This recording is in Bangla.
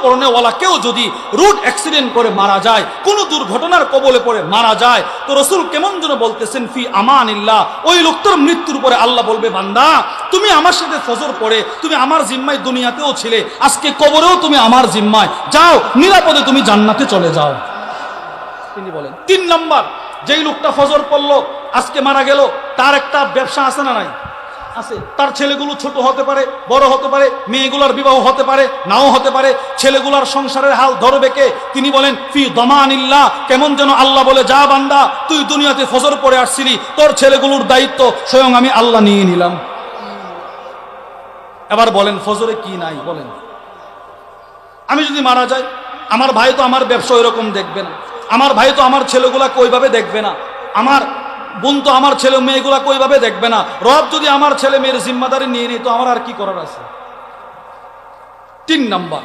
পরনেওয়ালা কেউ যদি রোড অ্যাক্সিডেন্ট করে মারা যায়, কোন দুর্ঘটনার কবলে পড়ে মারা যায়, তো রাসূল কেমন যেন বলতেছেন ফি আমানিল্লাহ, ওই লোকটার মৃত্যুর পরে আল্লাহ বলবে, বান্দা তুমি আমার সাথে ফজর পড়ে তুমি আমার জিম্মায় দুনিয়াতেও ছিলে, আজকে কবরেও তুমি আমার জিম্মায়, যাও নিরাপদে তুমি জান্নাতে চলে যাও। তিনি বলেন 3 নাম্বার, যেই লোকটা ফজর পড়লো আজকে মারা গেল, তার একটা ব্যবসা আছে না নাই? আছে। তার ছেলেগুলো ছোট হতে পারে, বড় হতে পারে, মেয়েগুলোর বিবাহ হতে পারে, নাও হতে পারে, ছেলেগুলোর সংসারের হাল ধরবে কে? তিনি বলেন ফি দমানিল্লাহ, কেমন যেন আল্লাহ বলে, যা বান্দা তুই দুনিয়াতে ফজর পড়ে আসছিলি, তোর ছেলেগুলোর দায়িত্ব স্বয়ং আমি আল্লাহ নিয়ে নিলাম। এবার বলেন ফজরে কি নাই? বলেন, আমি যদি মারা যাই, আমার ভাই তো আমার ব্যবসা ওইরকম দেখবে না, আমার ভাই তো আমার ছেলেগুলাকে ওইভাবে দেখবে না, আমার বোন তো আমার ছেলে মেয়েগুলাকে ওইভাবে দেখবে না, রব যদি আমার ছেলে মেয়ের জিম্মাদারি নিয়ে নেয় তো আমার আর কি করার আছে? 3 নাম্বার,